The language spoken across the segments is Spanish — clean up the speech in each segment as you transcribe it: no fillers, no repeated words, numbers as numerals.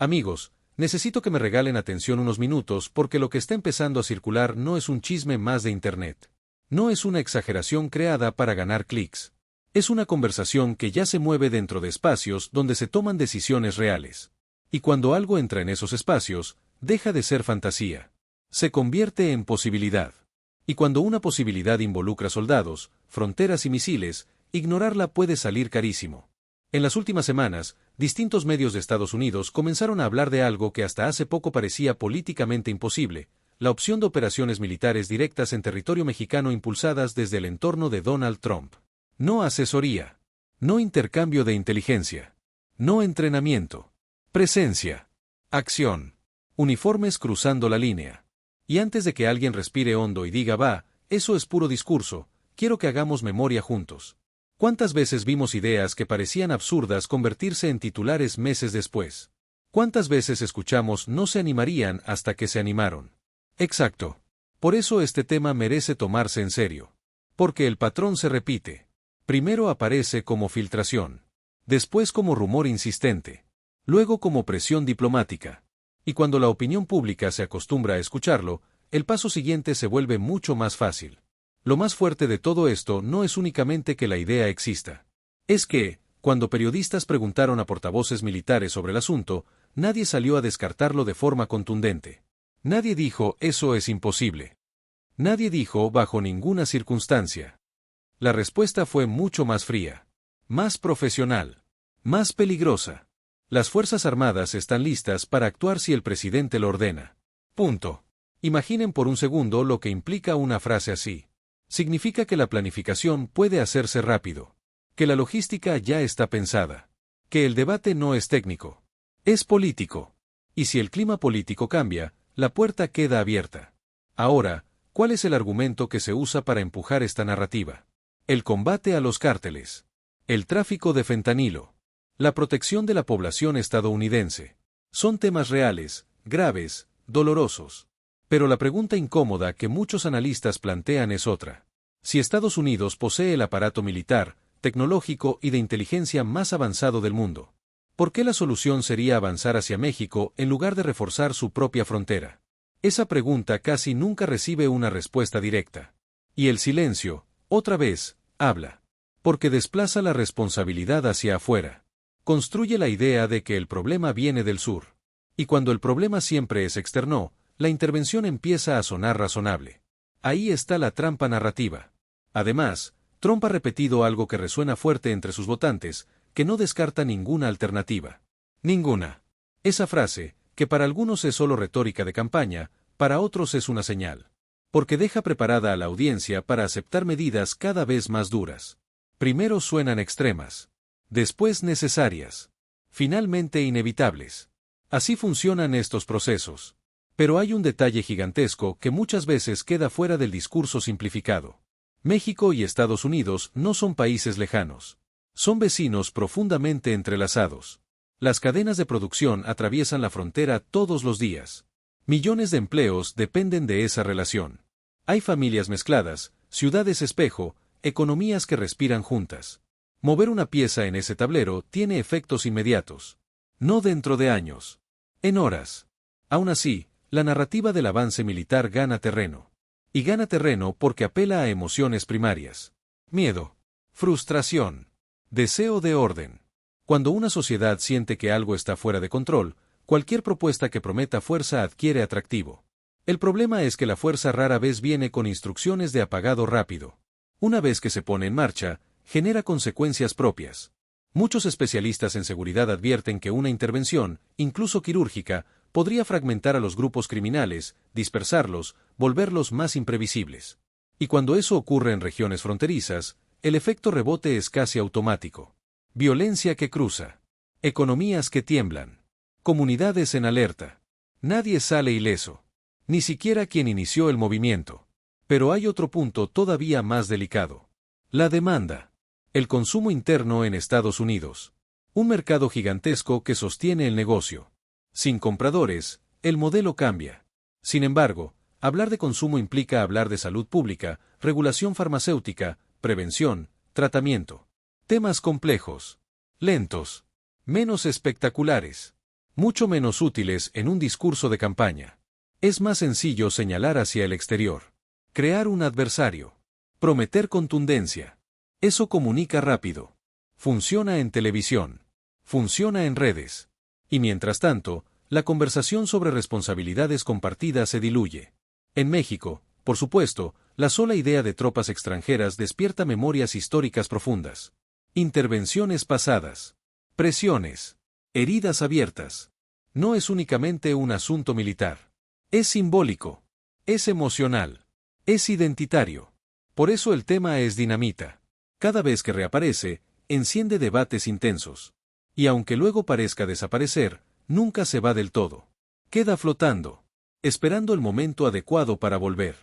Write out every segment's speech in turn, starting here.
Amigos, necesito que me regalen atención unos minutos porque lo que está empezando a circular no es un chisme más de Internet. No es una exageración creada para ganar clics. Es una conversación que ya se mueve dentro de espacios donde se toman decisiones reales. Y cuando algo entra en esos espacios, deja de ser fantasía. Se convierte en posibilidad. Y cuando una posibilidad involucra soldados, fronteras y misiles, ignorarla puede salir carísimo. En las últimas semanas, distintos medios de Estados Unidos comenzaron a hablar de algo que hasta hace poco parecía políticamente imposible, la opción de operaciones militares directas en territorio mexicano impulsadas desde el entorno de Donald Trump. No asesoría. No intercambio de inteligencia. No entrenamiento. Presencia. Acción. Uniformes cruzando la línea. Y antes de que alguien respire hondo y diga va, eso es puro discurso, quiero que hagamos memoria juntos. ¿Cuántas veces vimos ideas que parecían absurdas convertirse en titulares meses después? ¿Cuántas veces escuchamos no se animarían hasta que se animaron? Exacto. Por eso este tema merece tomarse en serio. Porque el patrón se repite. Primero aparece como filtración. Después como rumor insistente. Luego como presión diplomática. Y cuando la opinión pública se acostumbra a escucharlo, el paso siguiente se vuelve mucho más fácil. Lo más fuerte de todo esto no es únicamente que la idea exista. Es que, cuando periodistas preguntaron a portavoces militares sobre el asunto, nadie salió a descartarlo de forma contundente. Nadie dijo, eso es imposible. Nadie dijo, bajo ninguna circunstancia. La respuesta fue mucho más fría. Más profesional. Más peligrosa. Las Fuerzas Armadas están listas para actuar si el presidente lo ordena. Punto. Imaginen por un segundo lo que implica una frase así. Significa que la planificación puede hacerse rápido. Que la logística ya está pensada. Que el debate no es técnico. Es político. Y si el clima político cambia, la puerta queda abierta. Ahora, ¿cuál es el argumento que se usa para empujar esta narrativa? El combate a los cárteles. El tráfico de fentanilo. La protección de la población estadounidense. Son temas reales, graves, dolorosos. Pero la pregunta incómoda que muchos analistas plantean es otra. Si Estados Unidos posee el aparato militar, tecnológico y de inteligencia más avanzado del mundo, ¿por qué la solución sería avanzar hacia México en lugar de reforzar su propia frontera? Esa pregunta casi nunca recibe una respuesta directa. Y el silencio, otra vez, habla. Porque desplaza la responsabilidad hacia afuera. Construye la idea de que el problema viene del sur. Y cuando el problema siempre es externo, la intervención empieza a sonar razonable. Ahí está la trampa narrativa. Además, Trump ha repetido algo que resuena fuerte entre sus votantes, que no descarta ninguna alternativa. Ninguna. Esa frase, que para algunos es solo retórica de campaña, para otros es una señal. Porque deja preparada a la audiencia para aceptar medidas cada vez más duras. Primero suenan extremas. Después necesarias. Finalmente inevitables. Así funcionan estos procesos. Pero hay un detalle gigantesco que muchas veces queda fuera del discurso simplificado. México y Estados Unidos no son países lejanos. Son vecinos profundamente entrelazados. Las cadenas de producción atraviesan la frontera todos los días. Millones de empleos dependen de esa relación. Hay familias mezcladas, ciudades espejo, economías que respiran juntas. Mover una pieza en ese tablero tiene efectos inmediatos. No dentro de años. En horas. Aún así, la narrativa del avance militar gana terreno. Y gana terreno porque apela a emociones primarias. Miedo. Frustración. Deseo de orden. Cuando una sociedad siente que algo está fuera de control, cualquier propuesta que prometa fuerza adquiere atractivo. El problema es que la fuerza rara vez viene con instrucciones de apagado rápido. Una vez que se pone en marcha, genera consecuencias propias. Muchos especialistas en seguridad advierten que una intervención, incluso quirúrgica, podría fragmentar a los grupos criminales, dispersarlos, volverlos más imprevisibles. Y cuando eso ocurre en regiones fronterizas, el efecto rebote es casi automático. Violencia que cruza. Economías que tiemblan. Comunidades en alerta. Nadie sale ileso. Ni siquiera quien inició el movimiento. Pero hay otro punto todavía más delicado. La demanda. El consumo interno en Estados Unidos. Un mercado gigantesco que sostiene el negocio. Sin compradores, el modelo cambia. Sin embargo, hablar de consumo implica hablar de salud pública, regulación farmacéutica, prevención, tratamiento. Temas complejos. Lentos. Menos espectaculares. mucho menos útiles en un discurso de campaña. Es más sencillo señalar hacia el exterior. Crear un adversario. Prometer contundencia. Eso comunica rápido. Funciona en televisión. Funciona en redes. Y mientras tanto, la conversación sobre responsabilidades compartidas se diluye. En México, por supuesto, la sola idea de tropas extranjeras despierta memorias históricas profundas. Intervenciones pasadas. Presiones. Heridas abiertas. No es únicamente un asunto militar. Es simbólico. Es emocional. Es identitario. Por eso el tema es dinamita. Cada vez que reaparece, enciende debates intensos. Y aunque luego parezca desaparecer, nunca se va del todo. Queda flotando, esperando el momento adecuado para volver.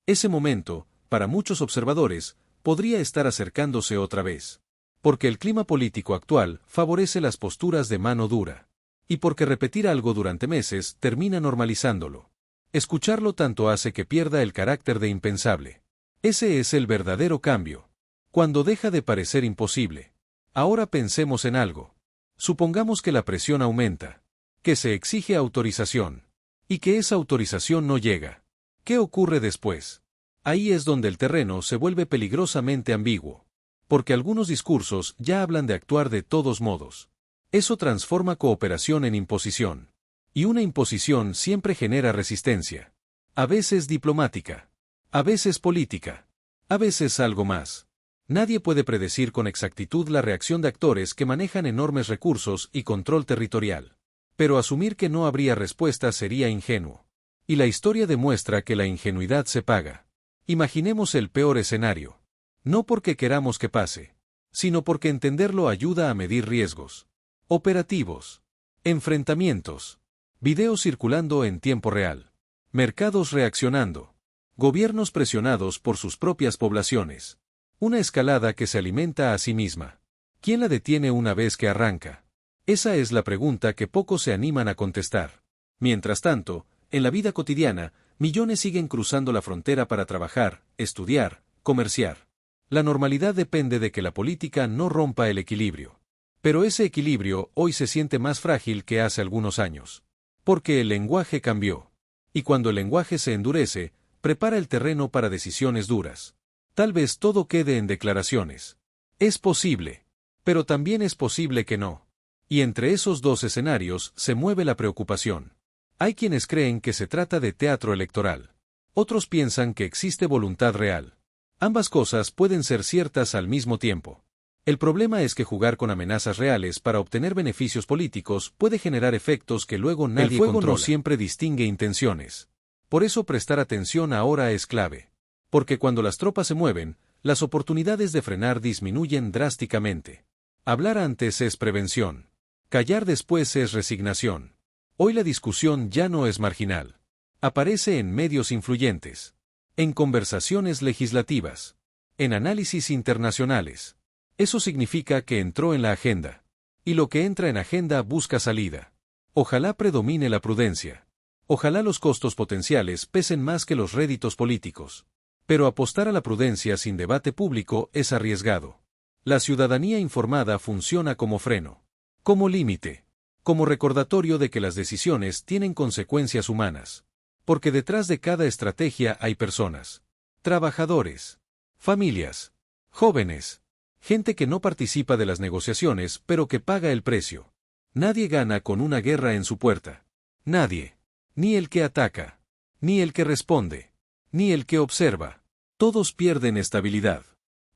Ese momento, para muchos observadores, podría estar acercándose otra vez. Porque el clima político actual favorece las posturas de mano dura. Y porque repetir algo durante meses termina normalizándolo. Escucharlo tanto hace que pierda el carácter de impensable. Ese es el verdadero cambio. Cuando deja de parecer imposible. Ahora pensemos en algo. Supongamos que la presión aumenta. Que se exige autorización. Y que esa autorización no llega. ¿Qué ocurre después? Ahí es donde el terreno se vuelve peligrosamente ambiguo. Porque algunos discursos ya hablan de actuar de todos modos. Eso transforma cooperación en imposición. Y una imposición siempre genera resistencia. A veces diplomática. A veces política. A veces algo más. Nadie puede predecir con exactitud la reacción de actores que manejan enormes recursos y control territorial. Pero asumir que no habría respuesta sería ingenuo. Y la historia demuestra que la ingenuidad se paga. Imaginemos el peor escenario. No porque queramos que pase, sino porque entenderlo ayuda a medir riesgos. Operativos. Enfrentamientos. Videos circulando en tiempo real. Mercados reaccionando. Gobiernos presionados por sus propias poblaciones. Una escalada que se alimenta a sí misma. ¿Quién la detiene una vez que arranca? Esa es la pregunta que pocos se animan a contestar. Mientras tanto, en la vida cotidiana, millones siguen cruzando la frontera para trabajar, estudiar, comerciar. La normalidad depende de que la política no rompa el equilibrio. Pero ese equilibrio hoy se siente más frágil que hace algunos años. Porque el lenguaje cambió. Y cuando el lenguaje se endurece, prepara el terreno para decisiones duras. Tal vez todo quede en declaraciones. Es posible. Pero también es posible que no. Y entre esos dos escenarios se mueve la preocupación. Hay quienes creen que se trata de teatro electoral. Otros piensan que existe voluntad real. Ambas cosas pueden ser ciertas al mismo tiempo. El problema es que jugar con amenazas reales para obtener beneficios políticos puede generar efectos que luego nadie controla. El fuego no siempre distingue intenciones. Por eso prestar atención ahora es clave. Porque cuando las tropas se mueven, las oportunidades de frenar disminuyen drásticamente. Hablar antes es prevención. Callar después es resignación. Hoy la discusión ya no es marginal. Aparece en medios influyentes. En conversaciones legislativas. En análisis internacionales. Eso significa que entró en la agenda. Y lo que entra en agenda busca salida. Ojalá predomine la prudencia. Ojalá los costos potenciales pesen más que los réditos políticos. Pero apostar a la prudencia sin debate público es arriesgado. La ciudadanía informada funciona como freno. Como límite. Como recordatorio de que las decisiones tienen consecuencias humanas. Porque detrás de cada estrategia hay personas. Trabajadores. Familias. Jóvenes. Gente que no participa de las negociaciones pero que paga el precio. Nadie gana con una guerra en su puerta. Nadie. Ni el que ataca. Ni el que responde. Ni el que observa. Todos pierden estabilidad.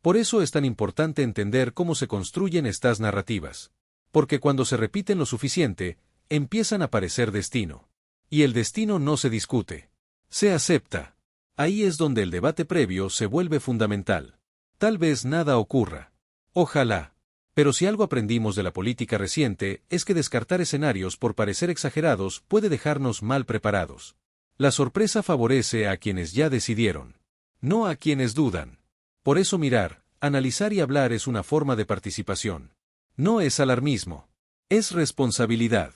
Por eso es tan importante entender cómo se construyen estas narrativas. Porque cuando se repiten lo suficiente, empiezan a parecer destino. Y el destino no se discute. Se acepta. Ahí es donde el debate previo se vuelve fundamental. Tal vez nada ocurra. Ojalá. Pero si algo aprendimos de la política reciente es que descartar escenarios por parecer exagerados puede dejarnos mal preparados. La sorpresa favorece a quienes ya decidieron. No a quienes dudan. Por eso mirar, analizar y hablar es una forma de participación. No es alarmismo. Es responsabilidad.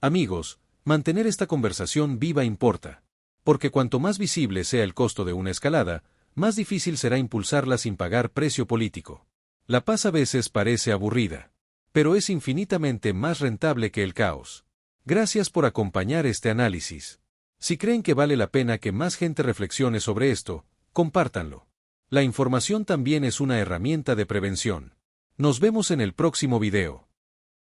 Amigos, mantener esta conversación viva importa. Porque cuanto más visible sea el costo de una escalada, más difícil será impulsarla sin pagar precio político. La paz a veces parece aburrida. Pero es infinitamente más rentable que el caos. Gracias por acompañar este análisis. Si creen que vale la pena que más gente reflexione sobre esto, compártanlo. La información también es una herramienta de prevención. Nos vemos en el próximo video.